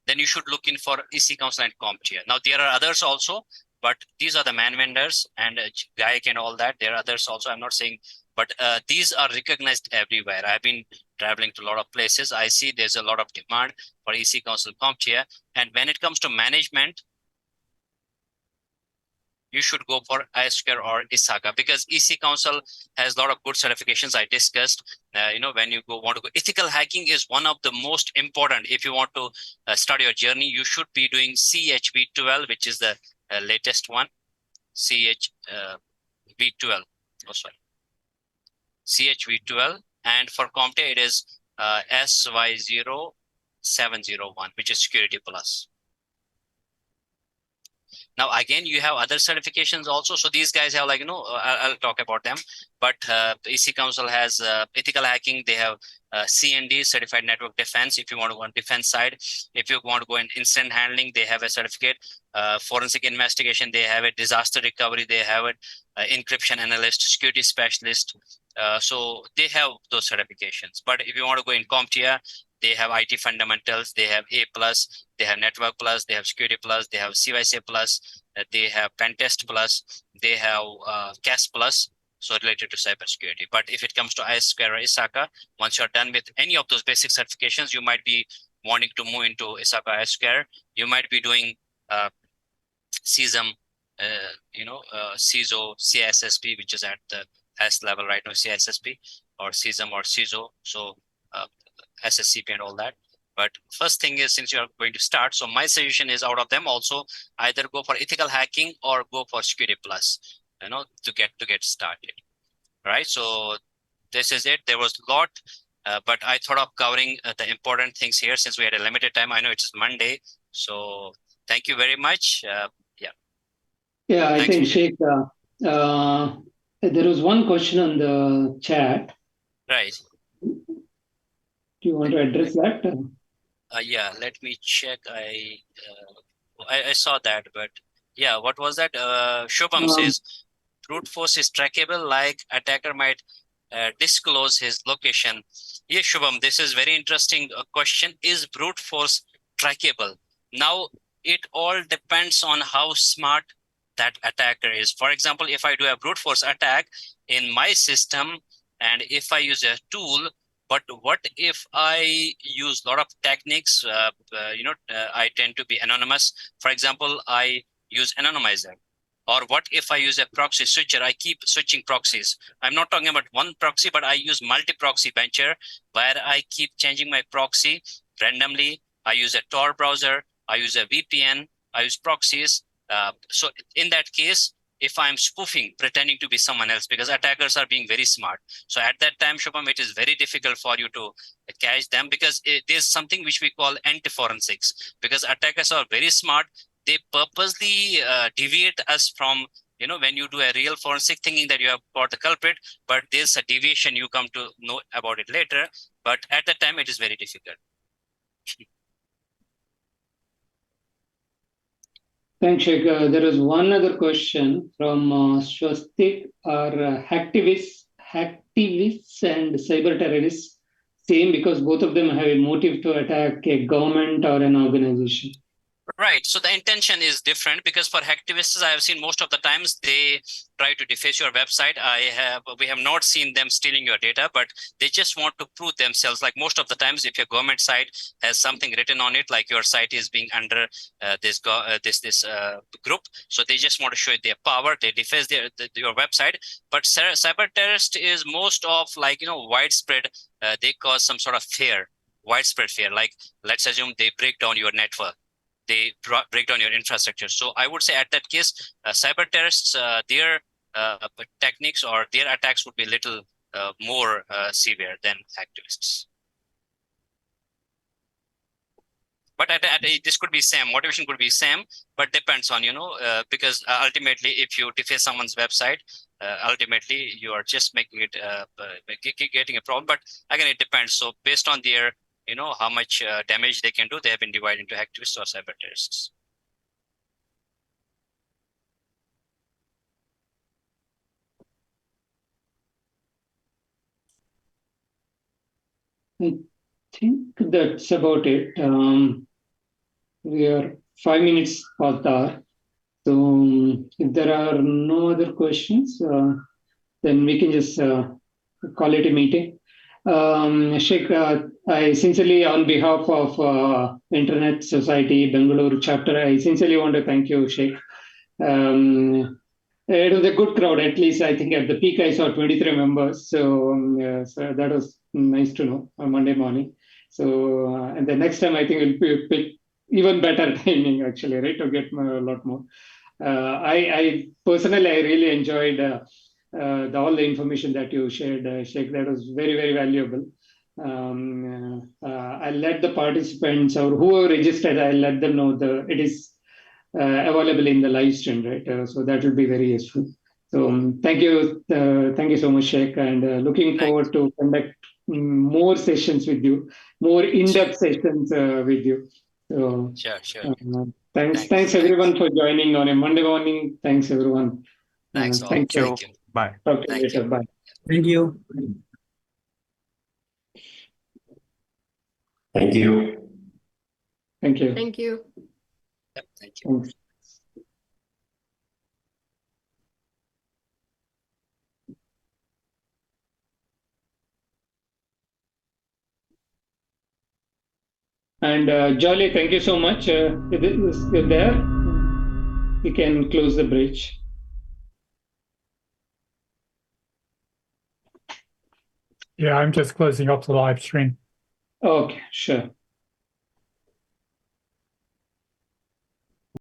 then you should look in for EC Council and CompTIA. Now there are others also, but these are the man vendors and GAIC and all that. There are others also, I'm not saying, but these are recognized everywhere. I've been traveling to a lot of places. I see there's a lot of demand for EC Council, CompTIA. And when it comes to management, you should go for ISOC or ISAC, because EC Council has a lot of good certifications I discussed. When you want to go, ethical hacking is one of the most important. If you want to start your journey, you should be doing CHV12, which is the latest one. CHV12. Oh, sorry. CHV12. And for CompTIA, it is SY0701, which is Security Plus. Now, again, you have other certifications also. So these guys have like, I'll talk about them. But the EC Council has ethical hacking. They have CND, Certified Network Defense, if you want to go on defense side. If you want to go in incident handling, they have a certificate. Forensic investigation, they have it. Disaster recovery, they have it. Encryption analyst, security specialist. So they have those certifications. But if you want to go in CompTIA, they have IT fundamentals, they have A+, they have Network Plus, they have Security Plus, they have CYSA Plus, they have Pentest Plus, they have CAS Plus, so related to cybersecurity. But if it comes to ISOC or ISACA, once you're done with any of those basic certifications, you might be wanting to move into ISACA ISOC. You might be doing CISM, CISO, CISSP, which is at the S level right now, CISSP, or CISM or CISO. So SSCP and all that. But first thing is, since you're going to start, so my suggestion is out of them also either go for ethical hacking or go for Security Plus, to get started. Right. So this is it. There was a lot, but I thought of covering the important things here since we had a limited time. I know it's Monday, so thank you very much. Yeah, I think Sheikh, there was one question on the chat. Right. Do you want to address that? Yeah, let me check. I saw that, but yeah, what was that? Shubham says, brute force is trackable, like attacker might disclose his location. Yeah, Shubham, this is very interesting question. Is brute force trackable? Now, it all depends on how smart that attacker is. For example, if I do a brute force attack in my system, and if I use a tool, but what if I use a lot of techniques? I tend to be anonymous. For example, I use anonymizer. Or what if I use a proxy switcher? I keep switching proxies. I'm not talking about one proxy, but I use multi-proxy bencher where I keep changing my proxy randomly. I use a Tor browser. I use a VPN. I use proxies. So in that case, if I'm spoofing, pretending to be someone else, because attackers are being very smart. So at that time, Shubham, it is very difficult for you to catch them because there's something which we call anti-forensics, because attackers are very smart. They purposely deviate us from, when you do a real forensic thinking that you have got the culprit, but there's a deviation, you come to know about it later. But at that time, it is very difficult. Thanks, Sheikh. There is one other question from Swastik. Are hacktivists and cyber terrorists same because both of them have a motive to attack a government or an organization? Right. So the intention is different because for hacktivists, I have seen most of the times they try to deface your website. We have not seen them stealing your data, but they just want to prove themselves. Like most of the times, if your government site has something written on it, like your site is being under this group, so they just want to show their power. They deface your website. But cyber terrorist is most of widespread. They cause some sort of widespread fear. Like let's assume they break down your network. They break down your infrastructure. So I would say at that case, cyber terrorists, their techniques or their attacks would be a little more severe than activists. But this could be same, motivation could be same, but depends on, because ultimately if you deface someone's website, ultimately you are just making it, getting a problem. But again, it depends. So based on their how much damage they can do, they have been divided into activists or cyber terrorists. I think that's about it. We are 5 minutes past the hour. So if there are no other questions, then we can just call it a meeting. Sheikh, I sincerely, on behalf of Internet Society Bengaluru chapter, I sincerely want to thank you, Sheikh. It was a good crowd, at least I think at the peak I saw 23 members. So, so that was nice to know on Monday morning. So, and the next time I think it will be even better timing actually, right, to get a lot more. I personally, I really enjoyed all the information that you shared, Sheikh. That was very, very valuable. I'll let the participants or whoever registered, I'll let them know it is available in the live stream, right? So that will be very useful. So thank you so much, Sheikh, and looking forward to conduct more sessions with you, more in-depth sessions with you. So Sure. thanks everyone for joining on a Monday morning. Thanks everyone. Thanks all. Thank you. Thank you. Bye. Talk to you Thank later. you. Bye. Thank you. Thank you. Thank you. Thank you. Yep, thank you. Thanks. And Jolly, thank you so much. You're there. We can close the bridge. Yeah, I'm just closing up the live stream. Okay, sure.